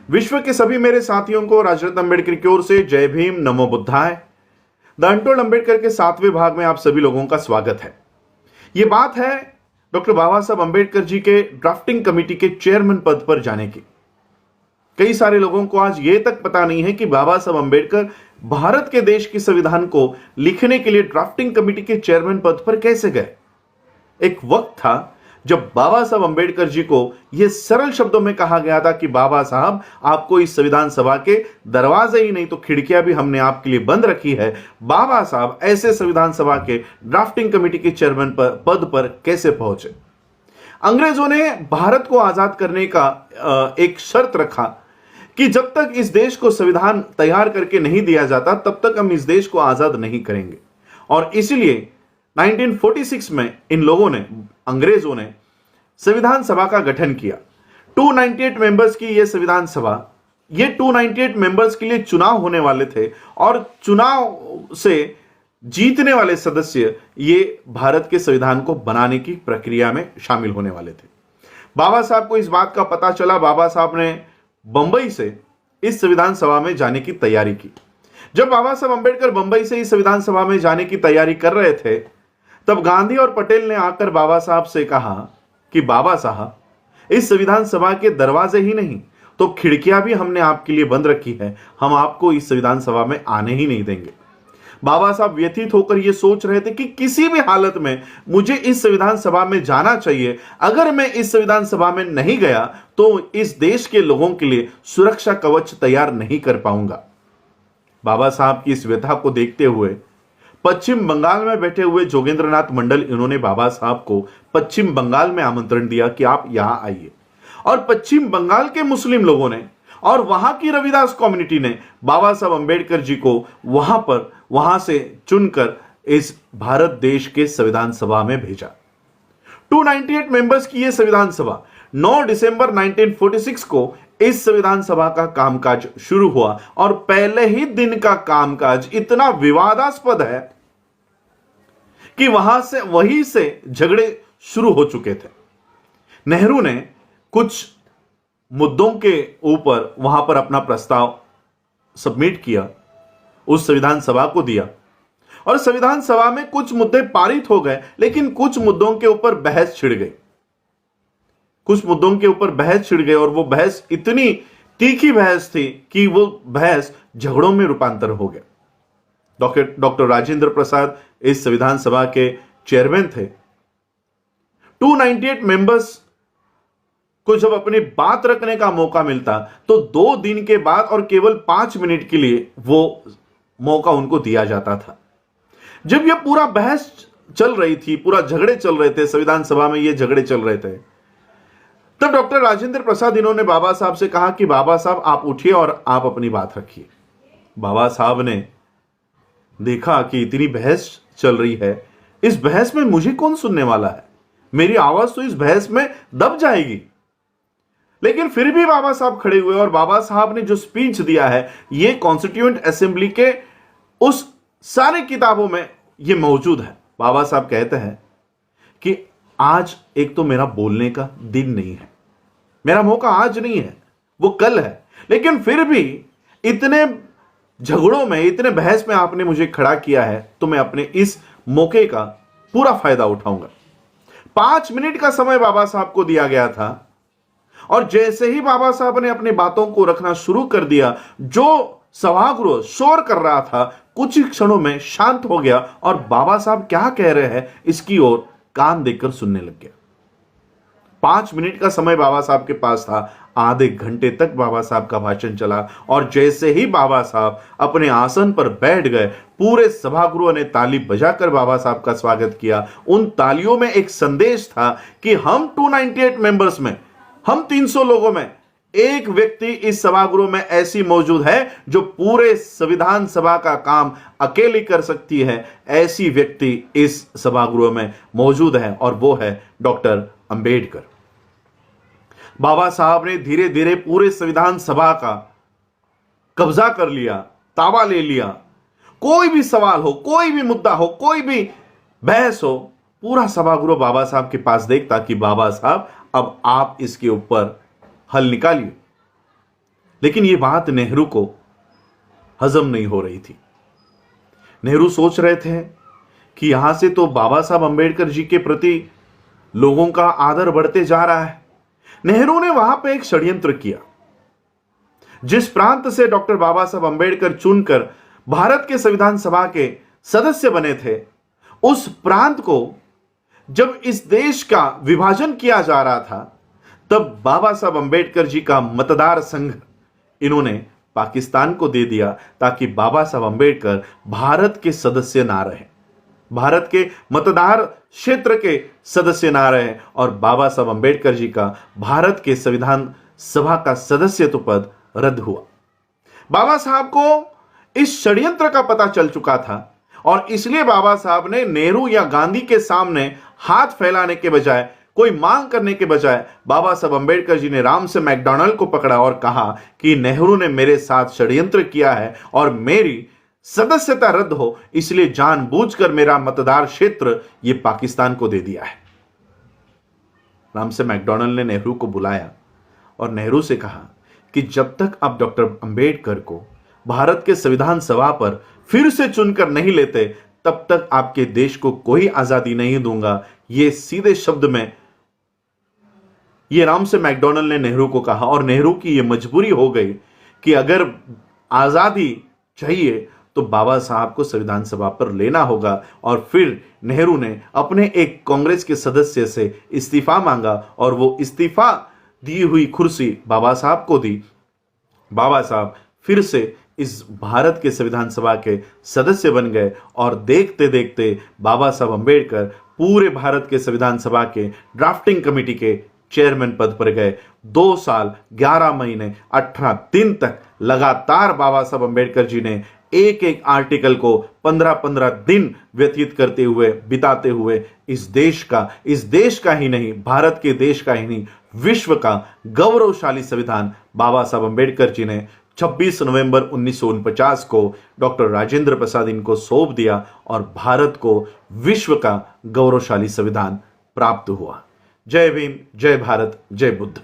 विश्व के सभी मेरे साथियों को राजरत्न अंबेडकर की ओर से जय भीम, नमो बुद्धाय। द अनटोल्ड अंबेडकर के 7वें भाग में आप सभी लोगों का स्वागत है। यह बात है डॉक्टर बाबा साहब अंबेडकर जी के ड्राफ्टिंग कमेटी के चेयरमैन पद पर जाने की। कई सारे लोगों को आज यह तक पता नहीं है कि बाबा साहब अंबेडकर भारत के देश की संविधान को लिखने के लिए ड्राफ्टिंग कमेटी के चेयरमैन पद पर कैसे गए। एक वक्त था जब बाबा साहब अंबेडकर जी को यह सरल शब्दों में कहा गया था कि बाबा साहब, आपको इस संविधान सभा के दरवाजे ही नहीं तो खिड़कियां भी हमने आपके लिए बंद रखी है। बाबा साहब ऐसे संविधान सभा के ड्राफ्टिंग कमेटी के चेयरमैन पद पर कैसे पहुंचे। अंग्रेजों ने भारत को आजाद करने का एक शर्त रखा कि जब तक इस देश को संविधान तैयार करके नहीं दिया जाता तब तक हम इस देश को आजाद नहीं करेंगे। और इसलिए 1946 में इन लोगों ने, अंग्रेजों ने संविधान सभा का गठन किया। 298 मेंबर्स की यह संविधान सभा, ये 298 मेंबर्स के लिए चुनाव होने वाले थे और चुनाव से जीतने वाले सदस्य ये भारत के संविधान को बनाने की प्रक्रिया में शामिल होने वाले थे। बाबा साहब को इस बात का पता चला। बाबा साहब ने बंबई से इस संविधान सभा में जाने की तैयारी की। जब बाबा साहब अंबेडकर बंबई से इस संविधान सभा में जाने की तैयारी कर रहे थे, तब गांधी और पटेल ने आकर बाबा साहब से कहा कि बाबा साहब, इस संविधान सभा के दरवाजे ही नहीं तो खिड़कियां भी हमने आपके लिए बंद रखी है, हम आपको इस संविधान सभा में आने ही नहीं देंगे। बाबा साहब व्यथित होकर यह सोच रहे थे कि किसी भी हालत में मुझे इस संविधान सभा में जाना चाहिए। अगर मैं इस संविधान सभा में नहीं गया तो इस देश के लोगों के लिए सुरक्षा कवच तैयार नहीं कर पाऊंगा। बाबा साहब की इस व्यथा को देखते हुए पश्चिम बंगाल में बैठे हुए जोगेंद्रनाथ मंडल, इन्होंने बाबा साहब को पश्चिम बंगाल में आमंत्रण दिया कि आप यहां आइए। और पश्चिम बंगाल के मुस्लिम लोगों ने और वहां की रविदास कम्युनिटी ने बाबा साहब अंबेडकर जी को वहां से चुनकर इस भारत देश के संविधान सभा में भेजा। 298 मेंबर्स की यह संविधान सभा 9 दिसंबर 1946 को इस संविधान सभा का कामकाज शुरू हुआ और पहले ही दिन का कामकाज इतना विवादास्पद है कि वहीं से झगड़े शुरू हो चुके थे। नेहरू ने कुछ मुद्दों के ऊपर वहां पर अपना प्रस्ताव सबमिट किया, उस संविधान सभा को दिया और संविधान सभा में कुछ मुद्दे पारित हो गए, लेकिन कुछ मुद्दों के ऊपर बहस छिड़ गई। और वो बहस इतनी तीखी बहस थी कि वो बहस झगड़ों में रूपांतर हो गया। डॉक्टर राजेंद्र प्रसाद इस संविधान सभा के चेयरमैन थे। 298 मेंबर्स को जब अपनी बात रखने का मौका मिलता तो 2 दिन के बाद और केवल 5 मिनट के लिए वो मौका उनको दिया जाता था। जब यह पूरा बहस चल रही थी, पूरा झगड़े चल रहे थे, संविधान सभा में ये झगड़े चल रहे थे, तब डॉक्टर राजेंद्र प्रसाद, इन्होंने बाबा साहब से कहा कि बाबा साहब, आप उठिए और आप अपनी बात रखिए। बाबा साहब ने देखा कि इतनी बहस चल रही है, इस बहस में मुझे कौन सुनने वाला है, मेरी आवाज तो इस बहस में दब जाएगी। लेकिन फिर भी बाबा साहब खड़े हुए और बाबा साहब ने जो स्पीच दिया है, यह कॉन्स्टिट्यूएंट असेंबली के उस सारे किताबों में यह मौजूद है। बाबा साहब कहते हैं कि आज एक तो मेरा बोलने का दिन नहीं है, मेरा मौका आज नहीं है, वो कल है, लेकिन फिर भी इतने झगड़ों में, इतने बहस में आपने मुझे खड़ा किया है तो मैं अपने इस मौके का पूरा फायदा उठाऊंगा। 5 मिनट का समय बाबा साहब को दिया गया था और जैसे ही बाबा साहब ने अपनी बातों को रखना शुरू कर दिया, जो सभागृह शोर कर रहा था कुछ ही क्षणों में शांत हो गया और बाबा साहब क्या कह रहे हैं इसकी ओर कान देकर सुनने लग गया। 5 मिनट का समय बाबा साहब के पास था, आधे घंटे तक बाबा साहब का भाषण चला और जैसे ही बाबा साहब अपने आसन पर बैठ गए, पूरे सभागृह ने ताली बजाकर बाबा साहब का स्वागत किया। उन तालियों में एक संदेश था कि हम 298 मेंबर्स में, हम 300 लोगों में एक व्यक्ति इस सभागृह में ऐसी मौजूद है जो पूरे संविधान सभा का काम अकेली कर सकती है। ऐसी व्यक्ति इस सभागृह में मौजूद है और वो है डॉक्टर अंबेडकर। बाबा साहब ने धीरे धीरे पूरे संविधान सभा का कब्जा कर लिया, ताबा ले लिया। कोई भी सवाल हो, कोई भी मुद्दा हो, कोई भी बहस हो, पूरा सभागृह बाबा साहब के पास देखता कि बाबा साहब अब आप इसके ऊपर हल निकालिए। लेकिन यह बात नेहरू को हजम नहीं हो रही थी। नेहरू सोच रहे थे कि यहां से तो बाबा साहब अंबेडकर जी के प्रति लोगों का आदर बढ़ते जा रहा है। नेहरू ने वहां पे एक षड्यंत्र किया। जिस प्रांत से डॉक्टर बाबा साहब अंबेडकर चुनकर भारत के संविधान सभा के सदस्य बने थे, उस प्रांत को जब इस देश का विभाजन किया जा रहा था, तब बाबा साहब अंबेडकर जी का मतदार संघ इन्होंने पाकिस्तान को दे दिया, ताकि बाबा साहब अंबेडकर भारत के सदस्य ना रहे, भारत के मतदार क्षेत्र के सदस्य ना रहे, और बाबा साहब अंबेडकर जी का भारत के संविधान सभा का सदस्यत्व पद रद्द हुआ। बाबा साहब को इस षड्यंत्र का पता चल चुका था, और इसलिए बाबा साहब ने नेहरू या गांधी के सामने हाथ फैलाने के बजाय, कोई मांग करने के बजाय, बाबा साहब अंबेडकर जी ने रामसे मैकडॉनल्ड को पकड़ा और कहा कि नेहरू ने मेरे साथ षड्यंत्र किया है और मेरी सदस्यता रद्द हो, इसलिए जानबूझकर मेरा मतदार क्षेत्र ये पाकिस्तान को दे दिया है। रामसे मैकडॉनल्ड ने नेहरू को बुलाया और नेहरू से कहा कि जब तक आप डॉक्टर अंबेडकर को भारत के संविधान सभा पर फिर से चुनकर नहीं लेते, तब तक आपके देश को कोई आजादी नहीं दूंगा। ये सीधे शब्द में ये रामसे मैकडॉनल्ड ने नेहरू को कहा, और नेहरू की ये मजबूरी हो गई कि अगर आजादी चाहिए तो बाबा साहब को संविधान सभा पर लेना होगा। और फिर नेहरू ने अपने एक कांग्रेस के सदस्य से इस्तीफा मांगा, और वो इस्तीफा दी हुई कुर्सी बाबा साहब को दी। बाबा साहब फिर से इस भारत के संविधान सभा के सदस्य बन गए, और देखते देखते बाबा साहब अंबेडकर पूरे भारत के संविधान सभा के ड्राफ्टिंग कमेटी के चेयरमैन पद पर गए। 2 साल 11 महीने 18 दिन तक लगातार बाबा साहब अंबेडकर जी ने एक एक आर्टिकल को 15-15 दिन व्यतीत करते हुए, बिताते हुए इस देश का ही नहीं, भारत के देश का ही नहीं, विश्व का गौरवशाली संविधान बाबा साहब अंबेडकर जी ने 26 नवंबर 1949 को डॉक्टर राजेंद्र प्रसाद इनको सौंप दिया, और भारत को विश्व का गौरवशाली संविधान प्राप्त हुआ। जय भीम, जय भारत, जय बुद्ध।